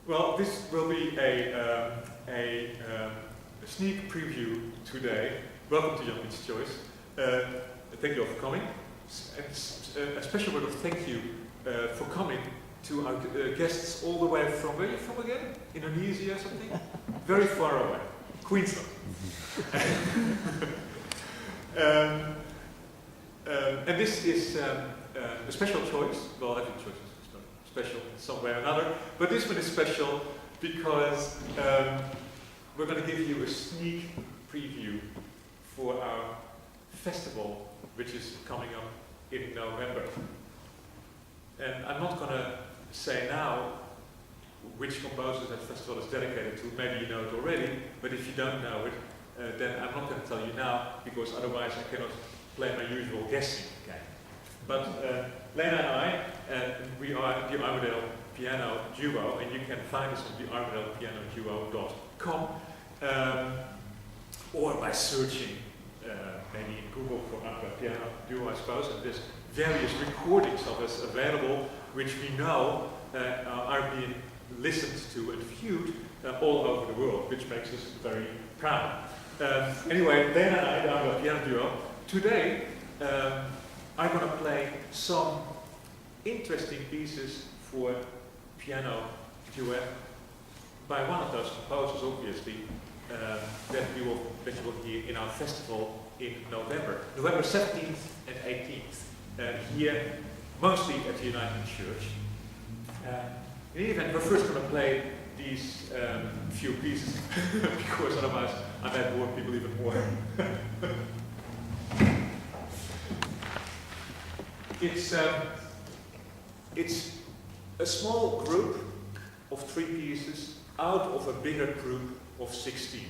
Well, this will be a sneak preview today. Welcome to Jan-Piet's Choice. Thank you all for coming. A special word of thank you for coming to our guests all the way from, where are you from again? Indonesia or something? Very far away. Queensland. And this is a special choice. Well, every choice is special in some way or another. But this one is special because we're going to give you a sneak preview for our festival, which is coming up in November. And I'm not going to say now which composer that festival is dedicated to. Maybe you know it already, but if you don't know it, then I'm not going to tell you now, because otherwise I cannot play my usual guessing game. But Lena and I, we are the Armidale Piano Duo, and you can find us on the armidale.pianoduo.com or by searching maybe in Google for Armidale Piano Duo, I suppose, and there's various recordings of us available, which we know are being listened to and viewed all over the world, which makes us very proud. Anyway, Lena and I, the Armidale Piano Duo, today I'm going to play some interesting pieces for piano duet by one of those composers, obviously, that you will hear in our festival in November 17th and 18th, here mostly at the United Church. In any event, we're first going to play these few pieces because otherwise I might bore people even more. It's a small group of 3 pieces out of a bigger group of 16.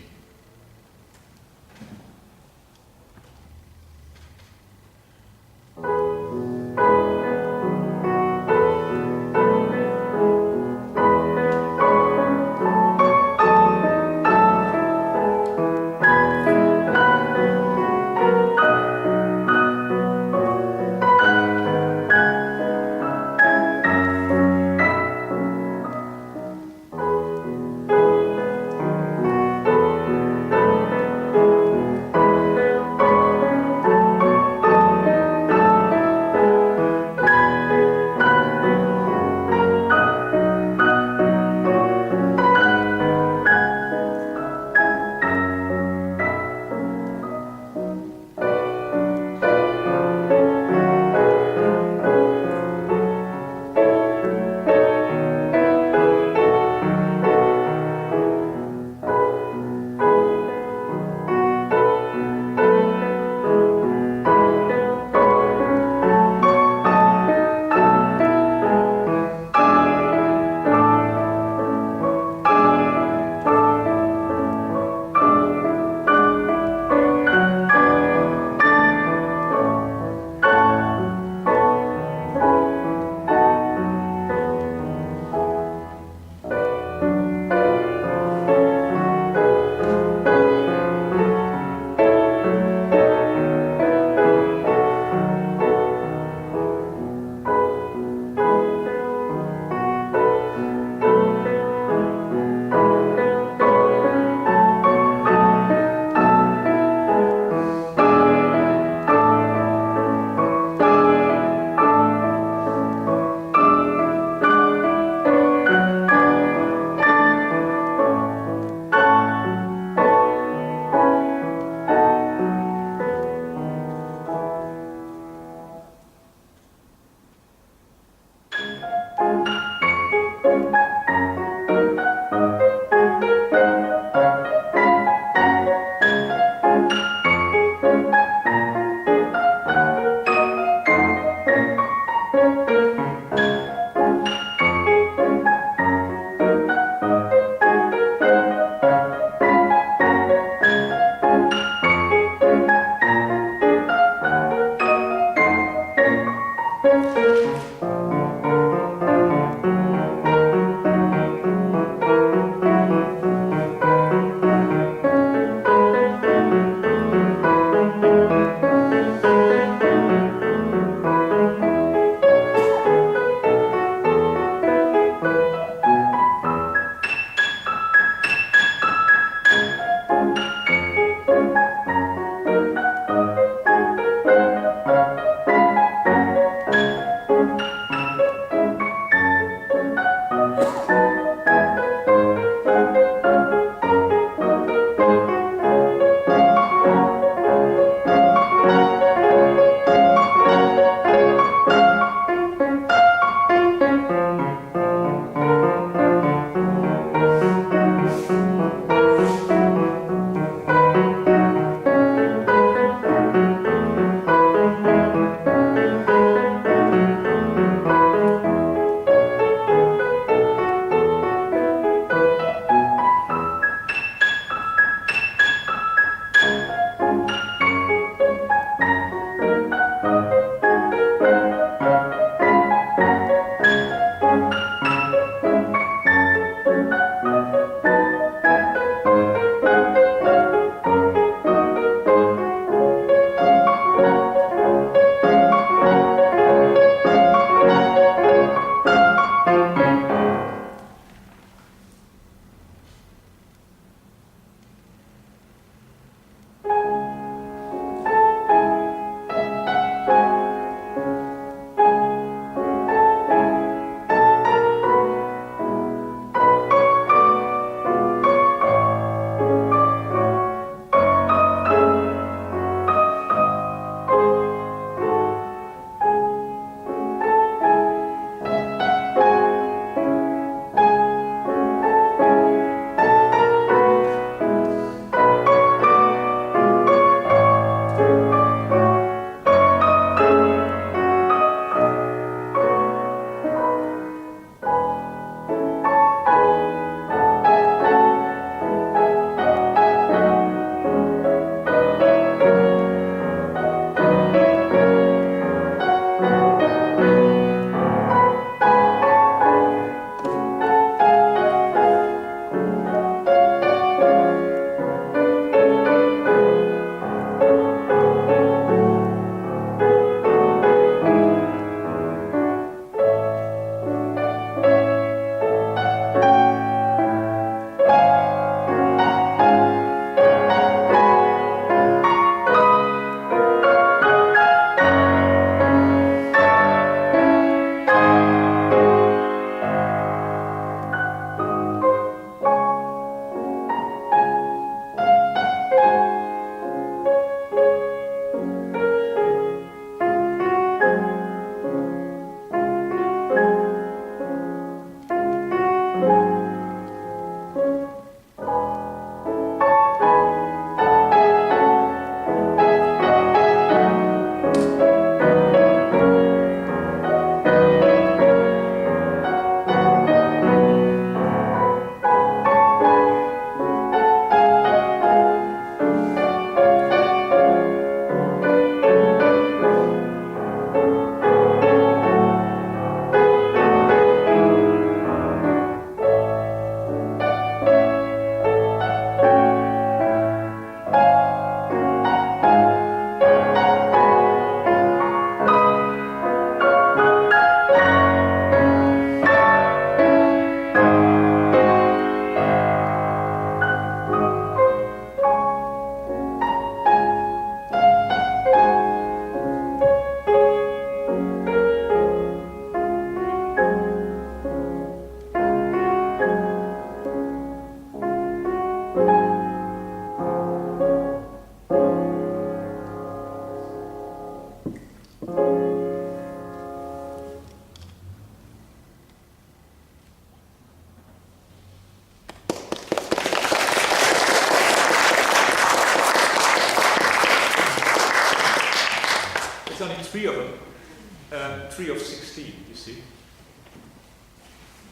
3 of 16, you see.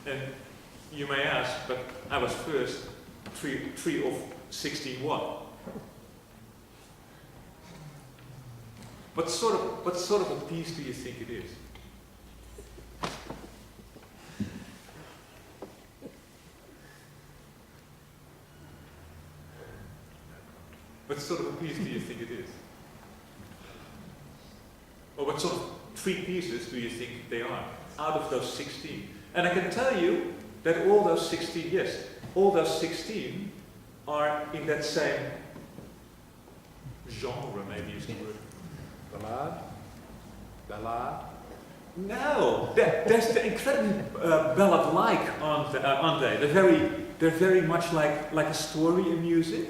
And you may ask, but I was first 3 of 16 what? What sort of a piece do you think it is? What sort of a piece do you think it is? Or what sort of 3 pieces do you think they are out of those 16? And I can tell you that all those 16, yes, all those 16 are in that same genre, maybe is the word. Ballad? No, there's the incredibly ballad-like, aren't they? They're very much like a story in music.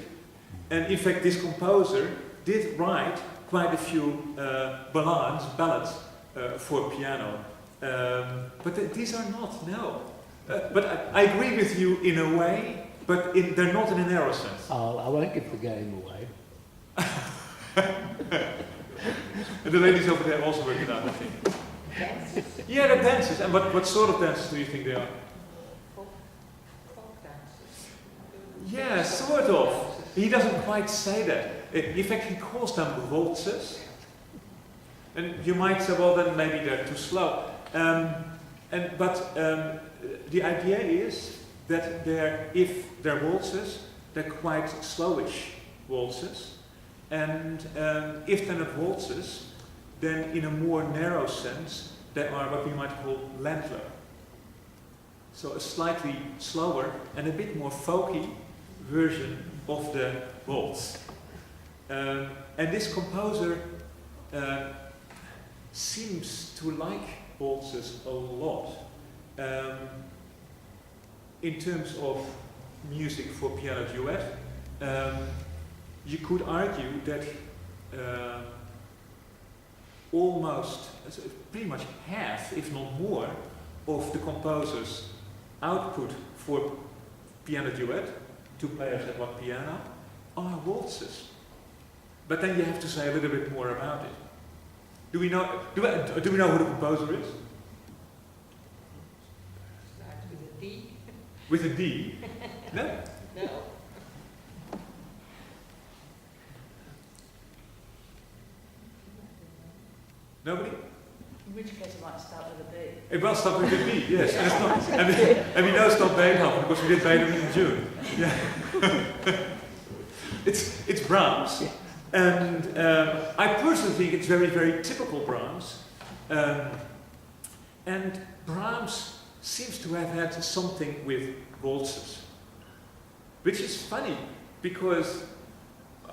And in fact, this composer did write quite a few ballads for piano. But these are not, no. But I agree with you in a way, but they're not in a narrow sense. Oh, I won't give the game away. And the ladies over there also work it out, I think. Dances? Yeah, they're dances. And what sort of dances do you think they are? Folk dances. Yeah, sort of. He doesn't quite say that. In fact, he calls them waltzes. And you might say, well, then maybe they're too slow. But the idea is that if they're waltzes, they're quite slowish waltzes. And if they're not waltzes, then in a more narrow sense, they are what we might call Ländler. So a slightly slower and a bit more folky version of the waltz. And this composer seems to like waltzes a lot. In terms of music for piano duet, you could argue that almost, pretty much half, if not more, of the composer's output for piano duet, 2 players at one piano, are waltzes. But then you have to say a little bit more about it. Do we know who the composer is? Starts with a D. With a D? No? No. Nobody? In which case it might start with a B. It will start with a B, yes. And, it's not, and we know it's not Beethoven because we did Beethoven in June. Yeah. It's Brahms. And I personally think it's very, very typical Brahms. And Brahms seems to have had something with waltzes. Which is funny, because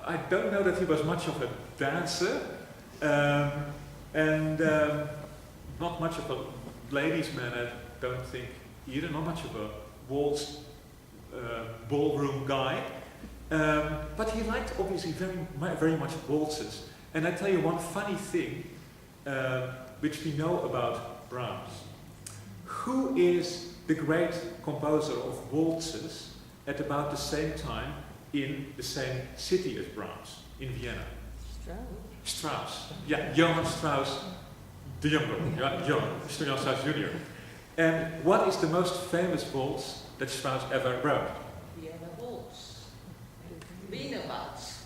I don't know that he was much of a dancer. And not much of a ladies' man, I don't think either. Not much of a waltz ballroom guy. But he liked obviously very much waltzes. And I tell you one funny thing which we know about Brahms. Who is the great composer of waltzes at about the same time in the same city as Brahms, in Vienna? Strauss. Yeah, Johann Strauss the younger, Johann Strauss Jr. And what is the most famous waltz that Strauss ever wrote? Vienna Waltz. Wiener Waltz.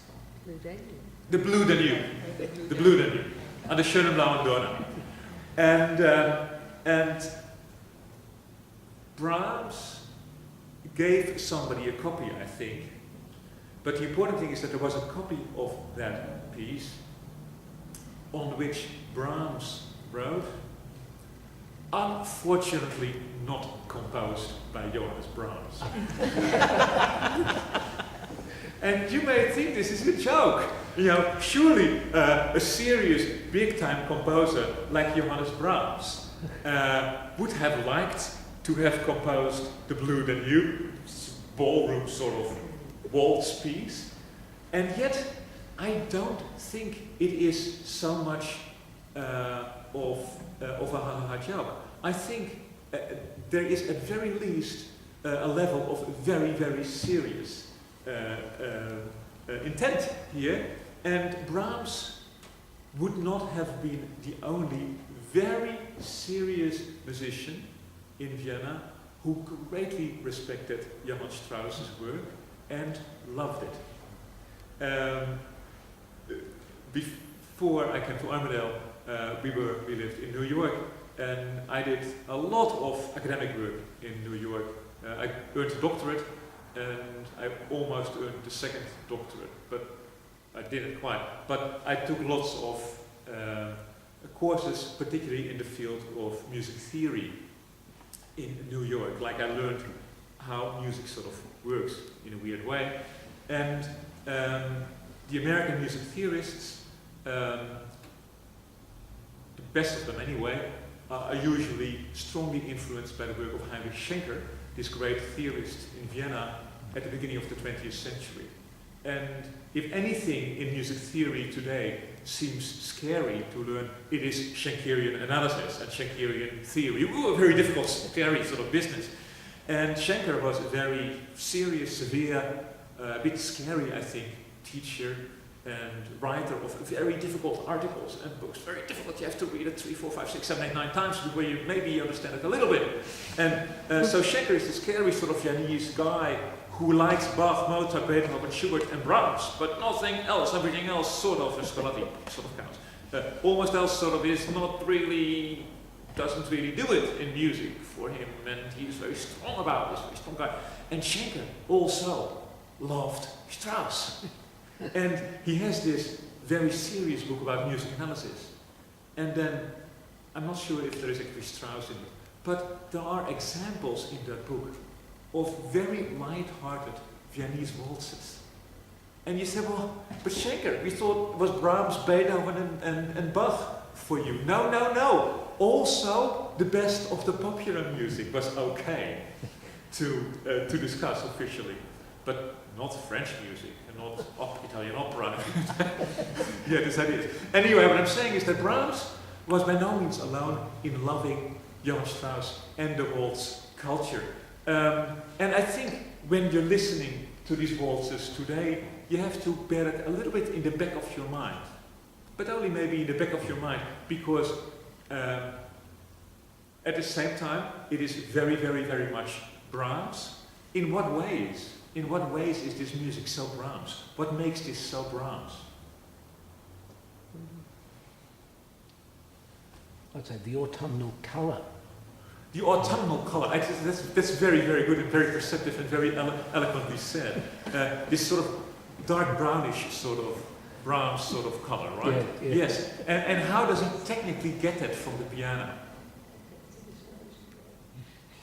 The Blue Danube. The Blue Danube. On the schönen blauen Donau. And Brahms gave somebody a copy, I think. But the important thing is that there was a copy of that piece on which Brahms wrote, unfortunately not composed by Johannes Brahms. And you may think this is a joke. You know, surely a serious, big-time composer like Johannes Brahms would have liked to have composed the Blue Danube, ballroom sort of waltz piece. And yet, I don't think it is so much of a joke. I think there is at very least a level of very, very serious intent here, and Brahms would not have been the only very, serious musician in Vienna who greatly respected Johann Strauss's work and loved it. Before I came to Armidale, we lived in New York, and I did a lot of academic work in New York. I earned a doctorate, and I almost earned the second doctorate, but I didn't quite. But I took lots of courses, particularly in the field of music theory in New York. Like I learned how music sort of works in a weird way. And the American music theorists, the best of them anyway, are usually strongly influenced by the work of Heinrich Schenker, this great theorist in Vienna at the beginning of the 20th century. And if anything in music theory today seems scary to learn, it is Schenkerian analysis and Schenkerian theory. Ooh, a very difficult, scary sort of business. And Schenker was a very serious, severe, a bit scary, I think, teacher and writer of very difficult articles and books. Very difficult, you have to read it 3, 4, 5, 6, 7, 8, 9 times before you maybe understand it a little bit. And so Schenker is the scary sort of Viennese guy who likes Bach, Mozart, Beethoven, Schubert and Brahms, but nothing else. Everything else sort of Scarlatti sort of counts. Almost else sort of is not really, doesn't really do it in music for him, and he's very strong about this, very strong guy. And Schenker also loved Strauss. And he has this very serious book about music analysis. And then, I'm not sure if there is actually Strauss in it, but there are examples in that book of very light-hearted Viennese waltzes. And you say, well, but Schenker, we thought it was Brahms, Beethoven and Bach for you. No, no, no. Also, the best of the popular music was okay to discuss officially. But not French music, and not Italian opera. Yeah, this idea. Anyway, what I'm saying is that Brahms was by no means alone in loving Johann Strauss and the waltz culture. And I think when you're listening to these waltzes today, you have to bear it a little bit in the back of your mind. But only maybe in the back of your mind, because at the same time, it is very, very, very much Brahms. In what ways? In what ways is this music so Brahms? What makes this so Brahms? I'd say the autumnal colour. The autumnal colour, that's very, very good and very perceptive and very eloquently said. This sort of dark brownish sort of Brahms sort of colour, right? Yeah, yeah. Yes. And how does he technically get that from the piano?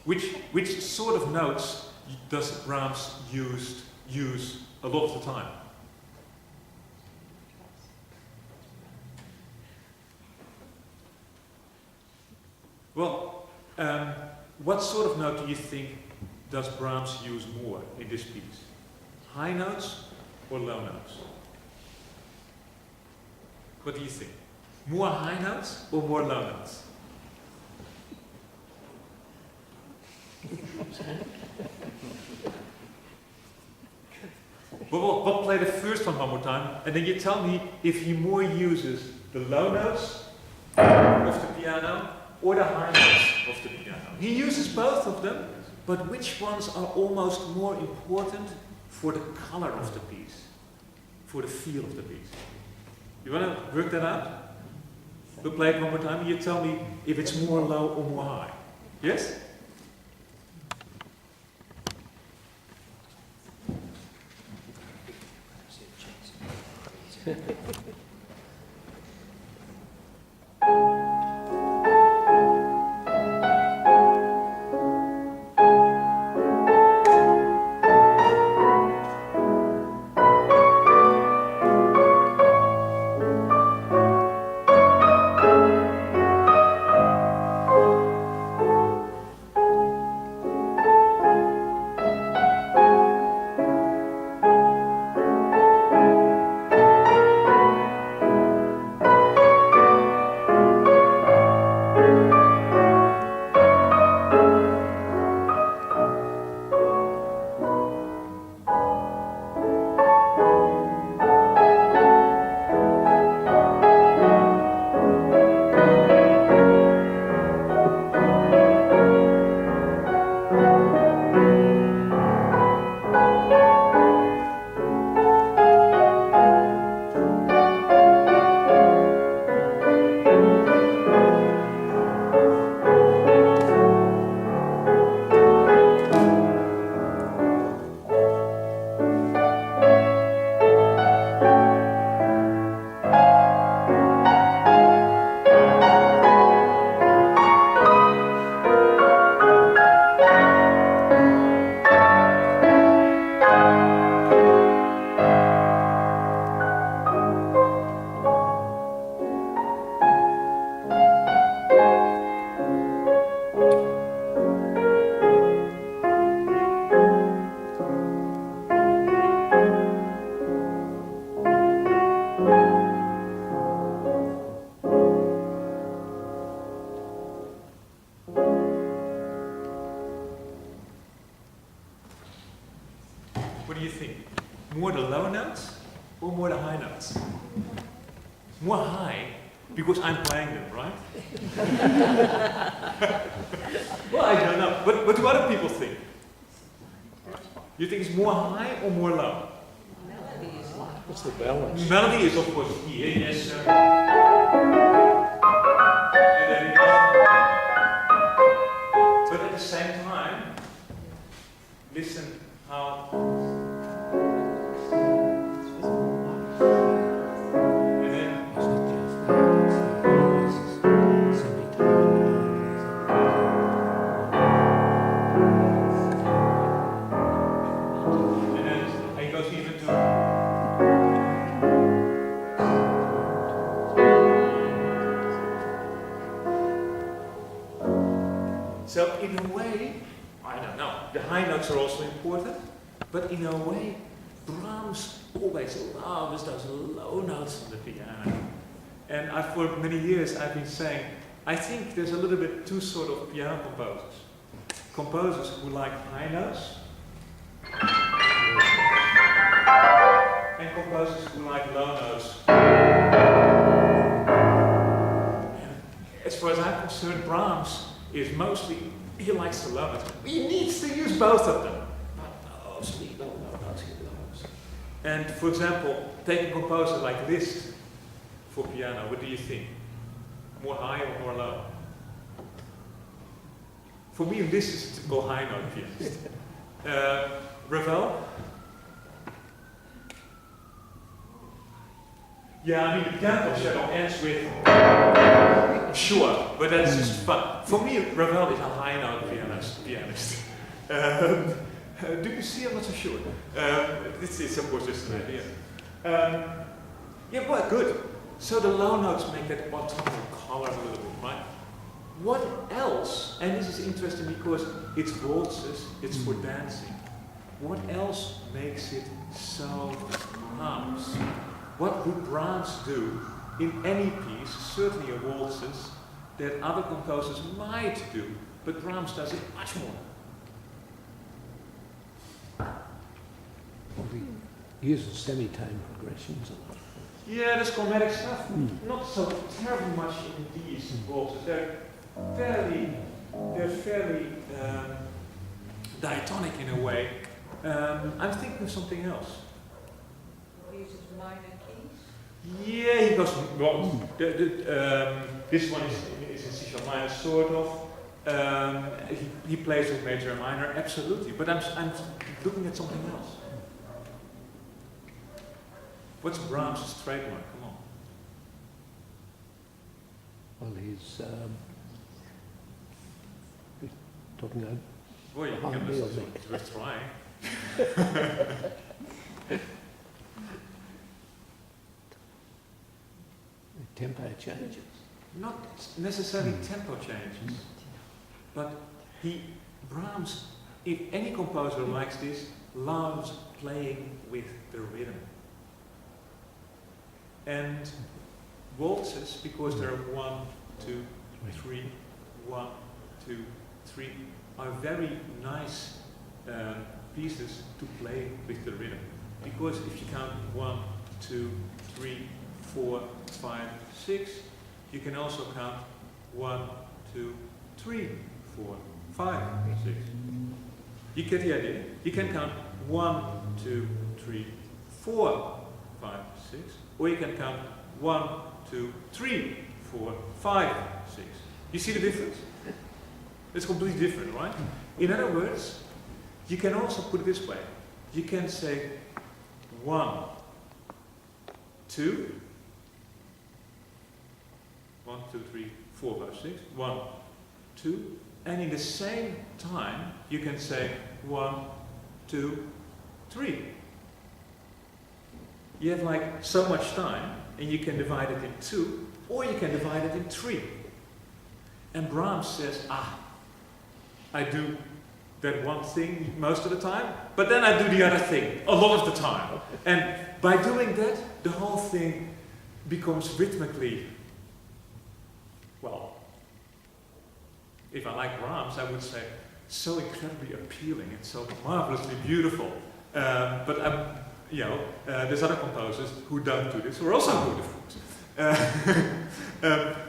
Which sort of notes does Brahms use a lot of the time? Well, what sort of note do you think does Brahms use more in this piece? High notes or low notes? What do you think? More high notes or more low notes? We'll play the first one more time, and then you tell me if he more uses the low notes of the piano or the high notes of the piano. He uses both of them, but which ones are almost more important for the color of the piece, for the feel of the piece? You want to work that out? We'll play it one more time, and you tell me if it's more low or more high. Yes? what do you think? More the low notes or more the high notes? More high, because I'm playing them, right? Well, I don't know. What do other people think? You think it's more high or more low? Melody is loud. What's the balance? Melody is of course here, yes sir. And then it but at the same time, listen how. And then It's not just that, it's semitone. he goes even to. So in a way, I don't know, the high notes are also important, but in a way, Brahms always loves those low notes on the piano. And for many years I've been saying, I think there's a little bit two sort of piano composers. Composers who like high notes, and composers who like low notes. And as far as I'm concerned, Brahms is mostly, he likes the low notes. He needs to use both of them. But mostly low notes he loves. And for example, take a composer like Liszt for piano. What do you think? More high or more low? For me, Liszt is a typical high note pianist. Ravel? Yeah, I mean, the piano concerto ends with sure, but that's just fun. For me, Ravel is a high note pianist. Do you see? I'm not so sure. This is, of course, just an idea. Yeah, well, good. So the low notes make that autumnal color a little bit, right? What else? And this is interesting because it's waltzes, it's for dancing. What else makes it so Brahms? What would Brahms do in any piece, certainly a waltzes, that other composers might do, but Brahms does it much more? Well, he uses semitone progressions a lot. Yeah, there's chromatic stuff. Not so terribly much in these waltzes. They're fairly diatonic in a way. I'm thinking of something else. He uses minor keys. Yeah, he goes. Well, this one is in C sharp minor, sort of. He plays with major and minor, absolutely. But I'm looking at something else. What's Brahms' trademark? Come on. Well, he's talking about Well, you can listen to it. Worth trying. tempo changes. Not necessarily tempo changes, but Brahms, if any composer likes this, loves playing with the rhythm. And waltzes, because there are 1, 2, 3, 1, 2, 3, are very nice pieces to play with the rhythm. Because if you count 1, 2, 3, 4, 5, 6, you can also count 1, 2, 3, 4, 5, 6. You get the idea? You can count 1, 2, 3, 4, 5, 6, or you can count 1, 2, 3, 4, 5, 6. You see the difference? It's completely different, right? In other words, you can also put it this way. You can say 1, 2, 1, 2, 3, 4, 5, 6, 1, 2, and in the same time you can say 1, 2, 3. You have like so much time, and you can divide it in 2, or you can divide it in 3. And Brahms says, I do that one thing most of the time, but then I do the other thing a lot of the time. And by doing that, the whole thing becomes rhythmically, well, if I like Brahms, I would say so incredibly appealing and so marvelously beautiful. But there's other composers who don't do this, who are also good, of course.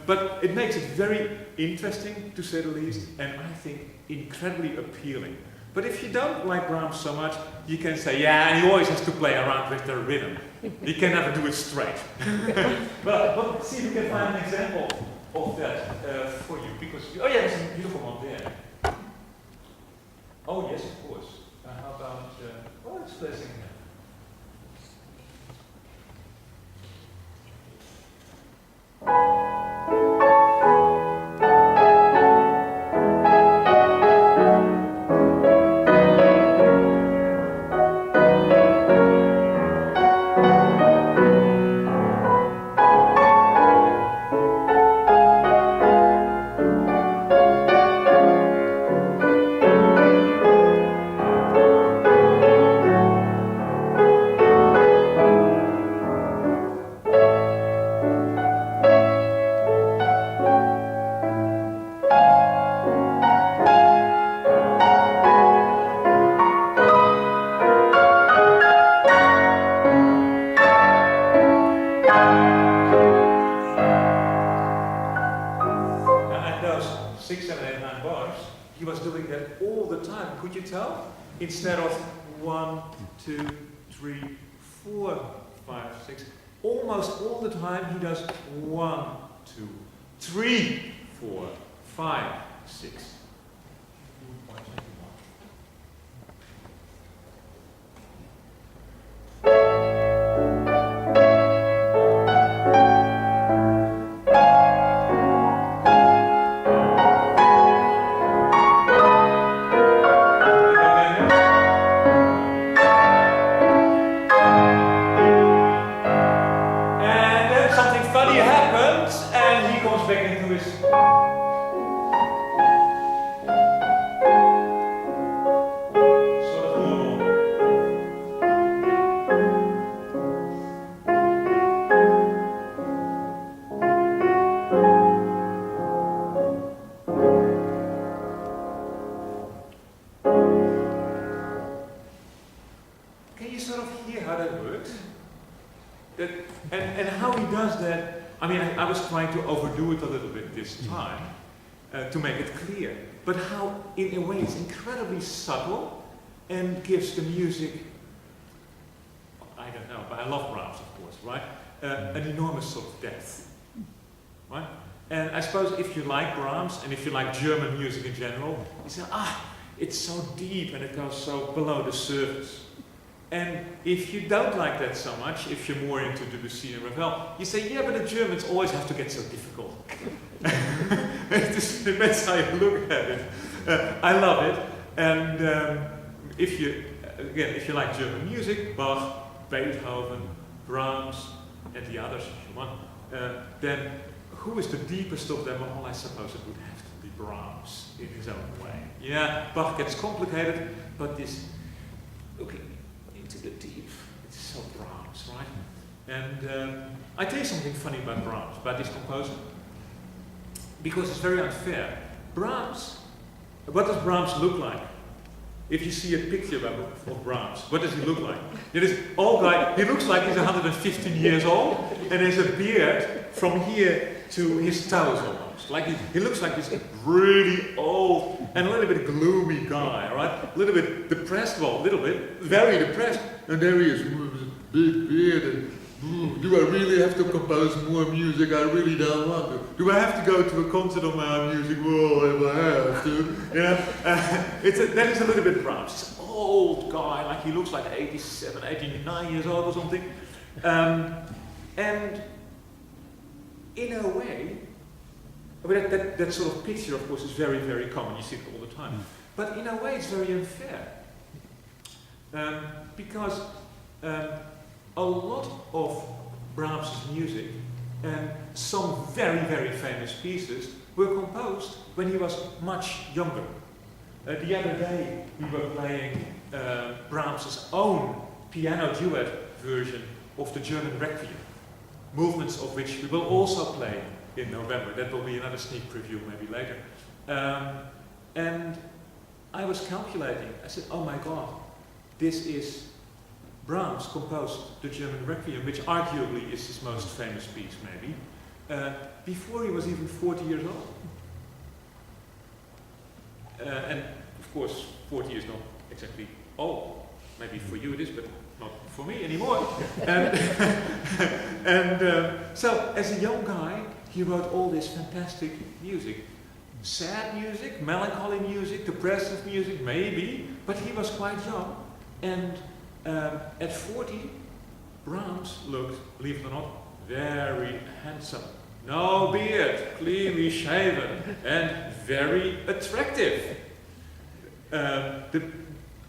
But it makes it very interesting, to say the least, and I think incredibly appealing. But if you don't like Brahms so much, you can say, yeah, and he always has to play around with the rhythm. He can never do it straight. But see if you can find an example of that for you. Because, oh yeah, there's a beautiful one there. Oh yes, of course. How about, let's play something here. Instead of 1, 2, 3, 4, 5, 6, almost all the time he does 1, 2, 3, 4, 5, 6. To make it clear, but how in a way it's incredibly subtle and gives the music, I don't know, but I love Brahms of course, right? An enormous sort of depth, right? And I suppose if you like Brahms and if you like German music in general, you say, it's so deep and it goes so below the surface. And if you don't like that so much, if you're more into Debussy and Ravel, you say, yeah, but the Germans always have to get so difficult. It depends how you look at it. I love it. And if you like German music, Bach, Beethoven, Brahms, and the others, if you want, then who is the deepest of them all? I suppose it would have to be Brahms in his own way. Yeah, Bach gets complicated, but this looking into the deep, it's so Brahms, right? And I tell you something funny about Brahms, about this composer, because it's very unfair. Brahms, what does Brahms look like? If you see a picture of Brahms, what does he look like? This old guy, he looks like he's 115 years old, and has a beard from here to his toes almost. Like he looks like this really old and a little bit gloomy guy, right? A little bit depressed, well, a little bit, very depressed. And there he is, with a big beard, and do I really have to compose more music? I really don't want to. Do I have to go to a concert of my own music? Well, if I have to. You know, that is a little bit Brahms. He's an old guy, like he looks like 87, 89 years old or something. And in a way, I mean, that sort of picture, of course, is very, very common. You see it all the time. But in a way, it's very unfair. Because a lot of Brahms' music and some very, very famous pieces were composed when he was much younger. The other day we were playing Brahms' own piano duet version of the German Requiem, movements of which we will also play in November. That will be another sneak preview maybe later. And I was calculating, I said, oh my God, this is Brahms composed the German Requiem, which arguably is his most famous piece, maybe, before he was even 40 years old. And of course, 40 is not exactly old. Maybe for you it is, but not for me anymore. So, as a young guy, he wrote all this fantastic music. Sad music, melancholy music, depressive music, maybe, but he was quite young. And at 40, Brahms looked, believe it or not, very handsome. No beard, cleanly shaven, and very attractive. The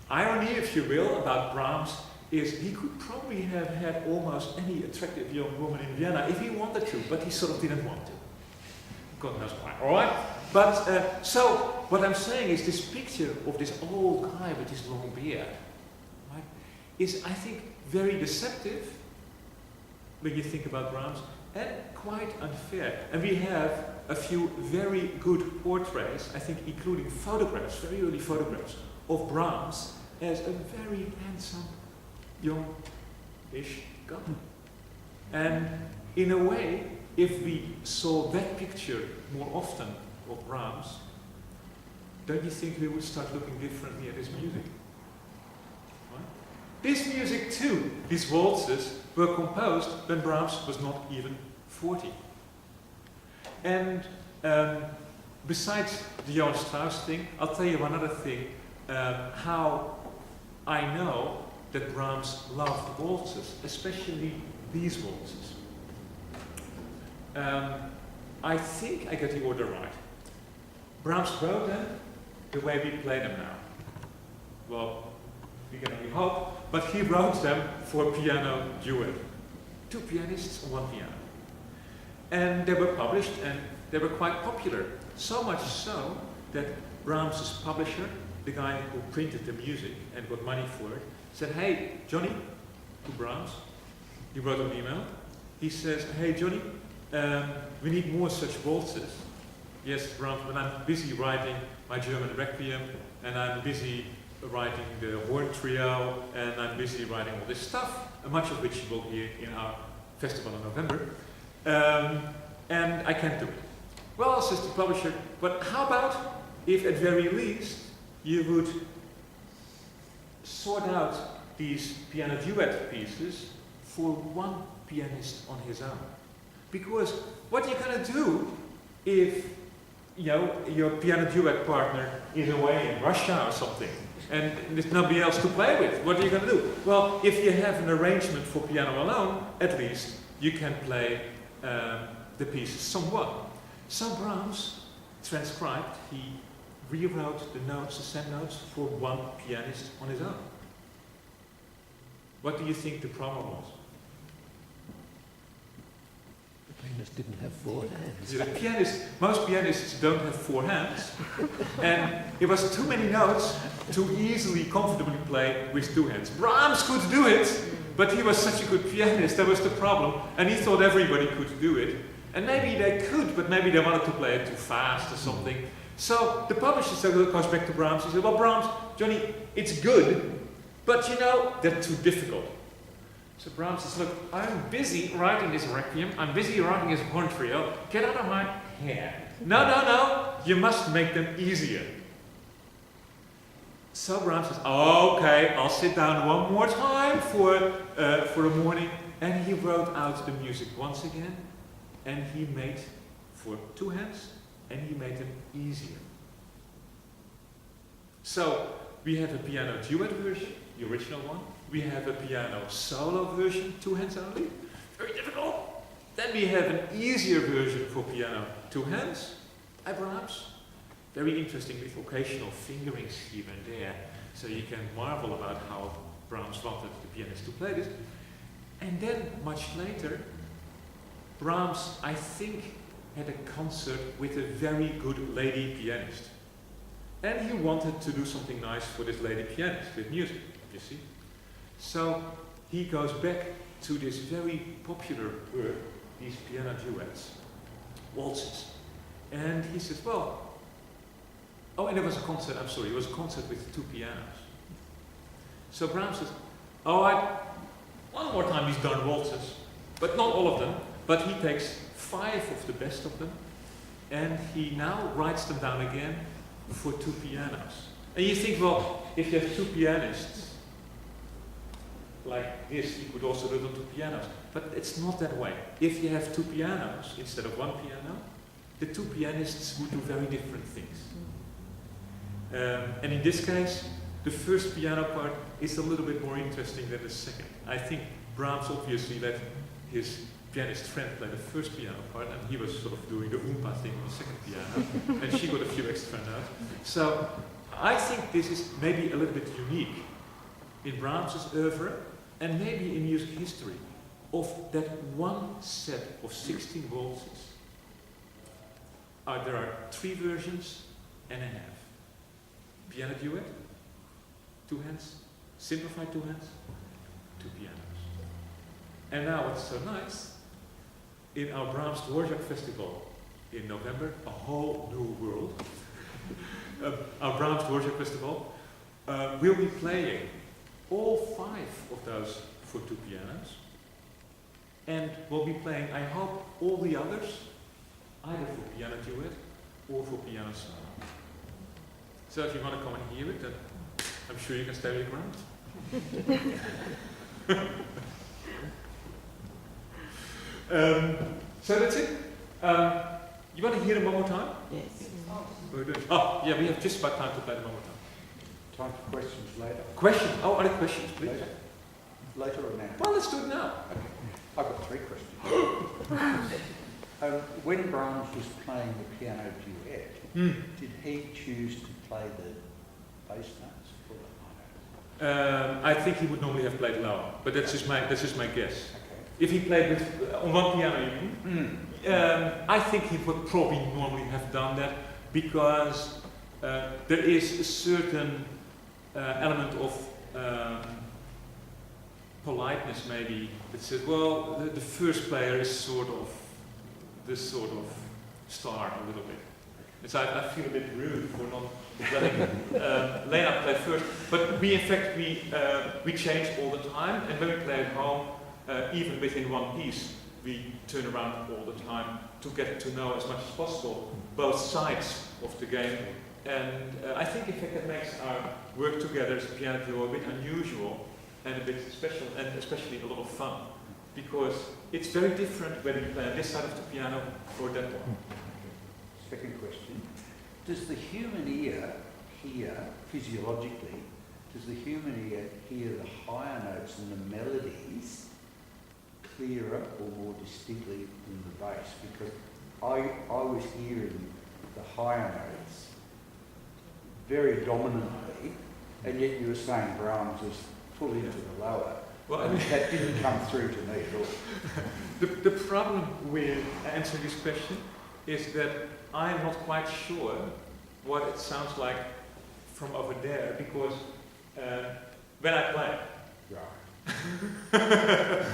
irony, if you will, about Brahms is he could probably have had almost any attractive young woman in Vienna if he wanted to, but he sort of didn't want to. God knows why, alright? But, so, what I'm saying is this picture of this old guy with his long beard, right, is, I think, very deceptive when you think about Brahms, and quite unfair. And we have a few very good portraits, I think, including photographs, very early photographs, of Brahms as a very handsome, young-ish guy. And in a way, if we saw that picture more often of Brahms, don't you think we would start looking differently at his music? Right? This music too, these waltzes, were composed when Brahms was not even 40. And besides the Johann Strauss thing, I'll tell you one other thing, how I know that Brahms loved waltzes, especially these waltzes. I think I got the order right. Brahms wrote them the way we play them now. Well, we can only hope, but he wrote them for piano duet. 2 pianists on 1 piano. And they were published and they were quite popular. So much so that Brahms' publisher, the guy who printed the music and got money for it, said, "Hey, Johnny," to Brahms, he wrote an email. He says, "Hey, Johnny, we need more such waltzes." "Yes, Brahms, but I'm busy writing my German Requiem, and I'm busy writing the horn trio, and I'm busy writing all this stuff, much of which you will hear in our festival in November, and I can't do it." "Well," says the publisher, "but how about if at very least you would sort out these piano duet pieces for 1 pianist on his own? Because what are you going to do if, you know, your piano duet partner is away in Russia or something, and there's nobody else to play with? What are you going to do?" Well, if you have an arrangement for piano alone, at least you can play the pieces somewhat. So Brahms transcribed, he rewrote the notes, the send notes, for 1 pianist on his own. What do you think the problem was? The pianist didn't have 4 hands. The pianist, most pianists don't have 4 hands, and it was too many notes to easily, comfortably play with 2 hands. Brahms could do it, but he was such a good pianist, that was the problem, and he thought everybody could do it. And maybe they could, but maybe they wanted to play it too fast or something. So the publisher said, goes back to Brahms, he said, "Well, Brahms, Johnny, it's good, but you know, they're too difficult." So Brahms says, "Look, I'm busy writing this Requiem, I'm busy writing this horn trio, get out of my hair. No, you must make them easier." So Brahms says, "Okay, I'll sit down one more time for a morning," and he wrote out the music once again, and he made for 2 hands, and he made them easier. So we have a piano duet version, the original one. We have a piano solo version, 2 hands only, very difficult. Then we have an easier version for piano 2 hands by Brahms. Very interesting with occasional fingerings here and there, so you can marvel about how Brahms wanted the pianist to play this. And then, much later, Brahms, I think, had a concert with a very good lady pianist. And he wanted to do something nice for this lady pianist with music, you see. So he goes back to this very popular work, these piano duets, waltzes. And he says, well, oh, and there was a concert, I'm sorry, it was a concert with 2 pianos. So Brahms says, all right, One more time he's done waltzes, but not all of them, but he takes 5 of the best of them, and he now writes them down again for 2 pianos. And you think, well, if you have 2 pianists, like this, you could also do it on 2 pianos. But it's not that way. If you have 2 pianos instead of 1 piano, the 2 pianists would do very different things. And in this case, the first piano part is a little bit more interesting than the second. I think Brahms obviously let his pianist friend play the first piano part, and he was sort of doing the oompa thing on the second piano, and she got a few extra notes. So I think this is maybe a little bit unique in Brahms's oeuvre, and maybe in music history, of that one set of 16 waltzes. There are 3 versions and a half. Piano duet, 2 hands, simplified 2 hands, 2 pianos. And now what's so nice, in our Brahms Dvorak festival in November, a whole new world, our Brahms Dvorak festival, we'll be playing all 5 of those for 2 pianos, and we'll be playing, I hope, all the others, either for piano duet or for piano solo. So if you want to come and hear it, then I'm sure you can stay around. So that's it. You want to hear them one more time? Yes. Oh, yeah, we have just about time to play them one more time. Time for questions later. Questions? Oh, are there questions, please? Later or now? Well, let's do it now. Okay. I've got 3 questions. When Brahms was playing the piano duet, did he choose to play the bass notes or the high notes? I think he would normally have played lower, but that's just my guess. Okay. If he played with on one piano, you mean? I think he would probably normally have done that because there is a certain element of politeness, maybe, that says, well, the first player is sort of this sort of star a little bit. And so I feel a bit rude for not letting Lena play first. But we, in fact, we change all the time, and when we play at home, even within one piece, we turn around all the time to get to know as much as possible both sides of the game. And I think, in fact, that makes our work together as a piano duo a bit unusual and a bit special, and especially a lot of fun, because it's very different whether you play on this side of the piano or that one. Second question. Does the human ear hear, physiologically, does the human ear hear the higher notes and the melodies clearer or more distinctly than the bass? Because I was hearing the higher notes very dominantly, and yet you were saying Brahms was full into the lower. Well, I mean, that didn't come through to me at all. the problem with answering this question is that I'm not quite sure what it sounds like from over there, because when I play,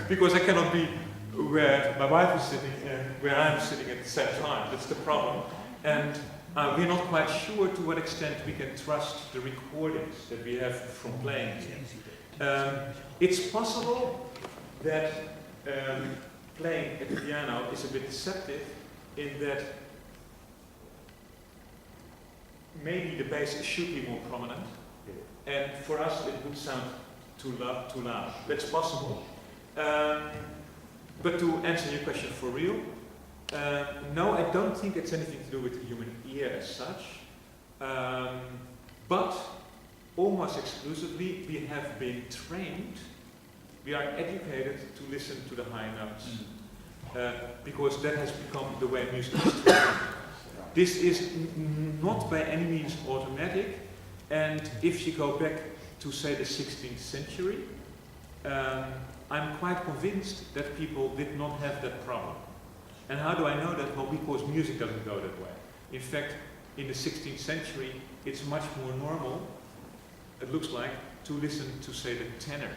because I cannot be where my wife is sitting and where I'm sitting at the same time. That's the problem. And we're not quite sure to what extent we can trust the recordings that we have from playing here. It's possible that playing at the piano is a bit deceptive in that maybe the bass should be more prominent, and for us it would sound too loud. That's possible. But to answer your question for real, no, I don't think it's anything to do with the human ear as such. But almost exclusively we have been trained, we are educated to listen to the high notes. Because that has become the way music is trained. This is not by any means automatic, and if you go back to, say, the 16th century, I'm quite convinced that people did not have that problem. And how do I know that? Well, because music doesn't go that way. In fact, in the 16th century, it's much more normal, it looks like, to listen to, say, the tenor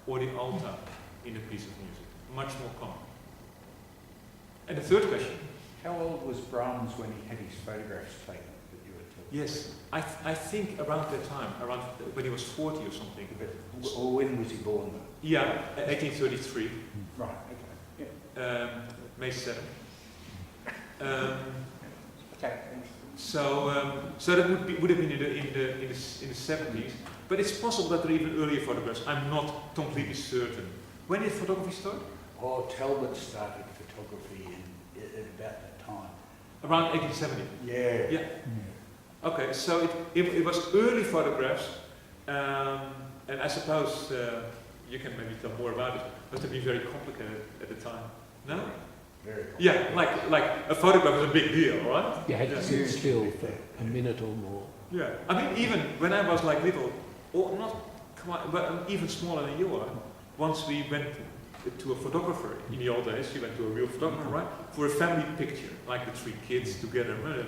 or the alto in a piece of music. Much more common. And the third question. How old was Brahms when he had his photographs taken that you were Yes, I think around that time, around when he was 40 or something. Or when was he born? Yeah, 1833, Right, okay. Yeah. May 7th. Okay, thanks. So that would have been in the 70s, but it's possible that there are even earlier photographs. I'm not completely certain. When did photography start? Oh, Talbot started photography at about that time. Around 1870. Yeah. Yeah. Okay, so it was early photographs, and I suppose you can maybe tell more about it. Must have been very complicated at the time. No? Very cool. Yeah, like a photograph was a big deal, right? You had to Yeah. sit still for a minute or more. Yeah. I mean, even when I was like little, or not quite, but even smaller than you are, once we went to a photographer in the old days, you went to a real photographer, right? For a family picture, like the 3 kids together, right?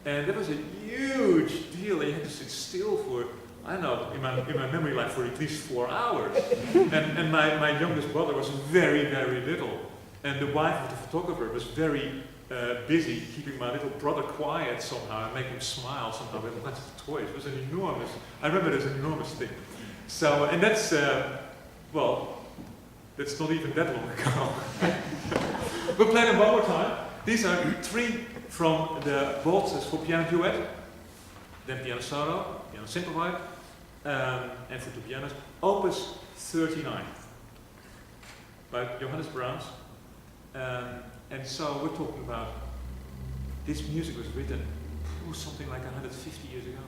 And that was a huge deal. You had to sit still for, I don't know, in my memory, like for at least 4 hours. and my youngest brother was very, very little. And the wife of the photographer was very busy keeping my little brother quiet somehow and making him smile somehow with lots of toys. It was an enormous, I remember it as an enormous thing. So, and that's, well, that's not even that long ago. We'll play them one more time. These are 3 from the waltzes for piano duet, then piano solo, piano simplified, and for 2 pianos, opus 39 by Johannes Brahms. And so we're talking about, this music was written something like 150 years ago.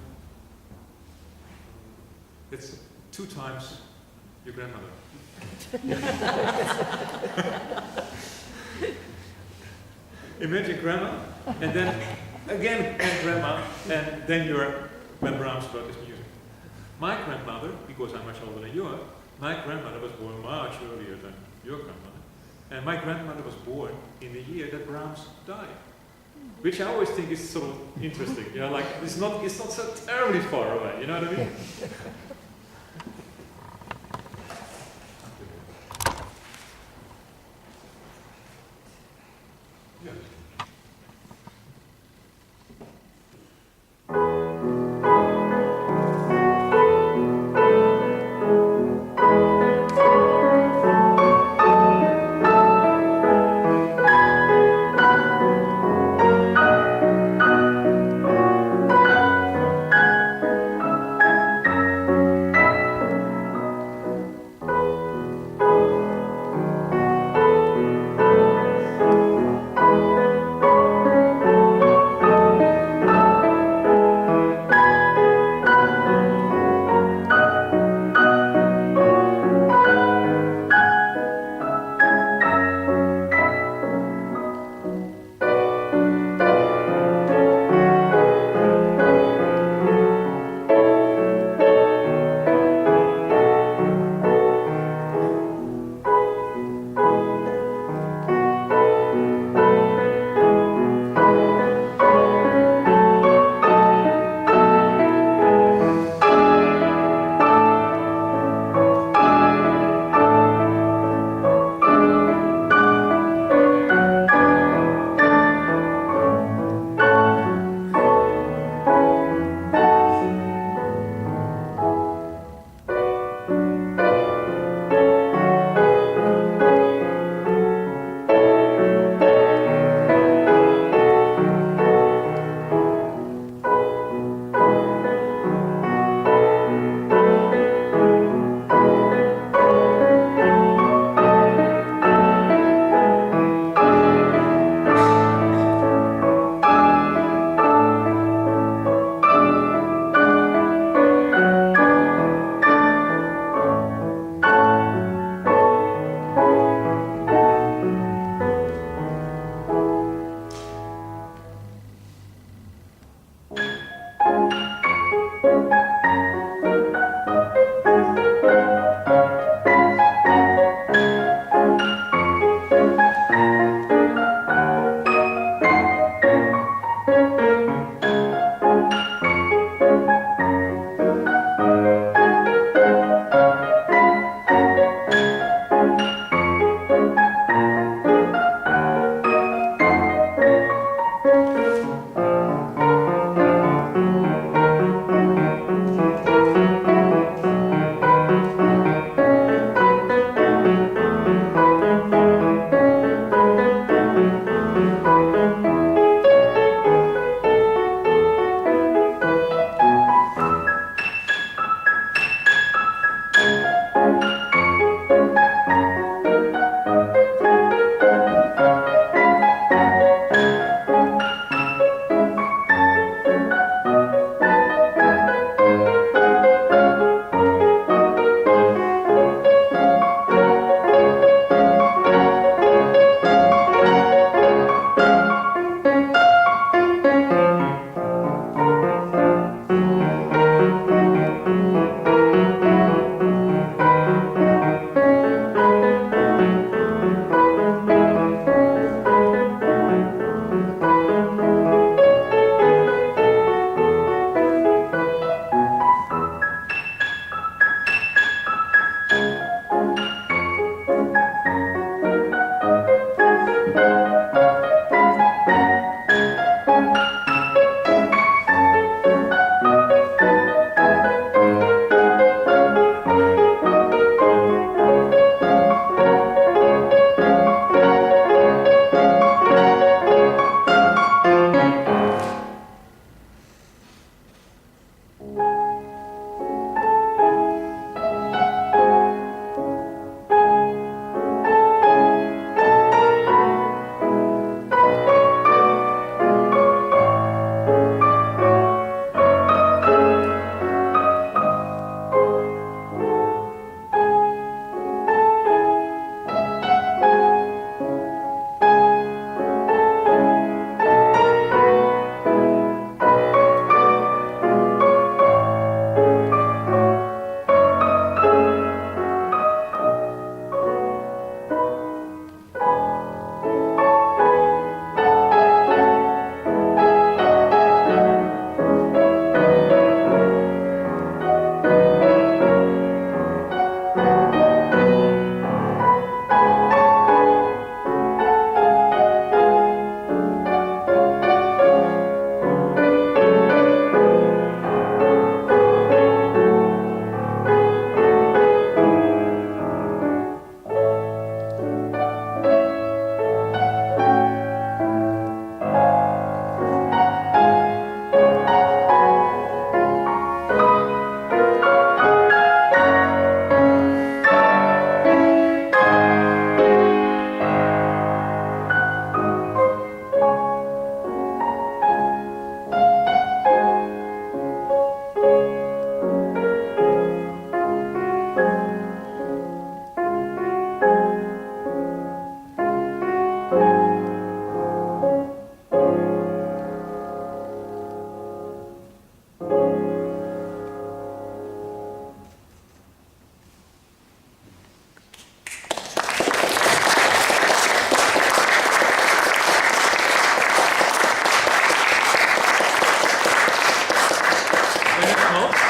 It's 2 times your grandmother. Imagine grandma, and then again grandma, and then when Brahms wrote this music. My grandmother, because I'm much older than you are, my grandmother was born much earlier than your grandmother. And my grandmother was born in the year that Brahms died. Which I always think is sort of interesting, you know, like it's not so terribly far away, you know what I mean? Yeah.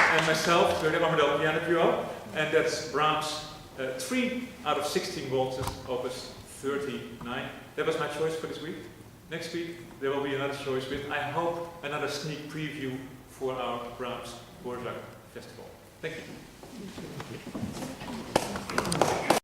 and myself, the Armidale piano duo, and that's Brahms 3 out of 16 waltzes, opus 39. That was my choice for this week. Next week there will be another choice with, I hope, another sneak preview for our Brahms Dvorak festival. Thank you.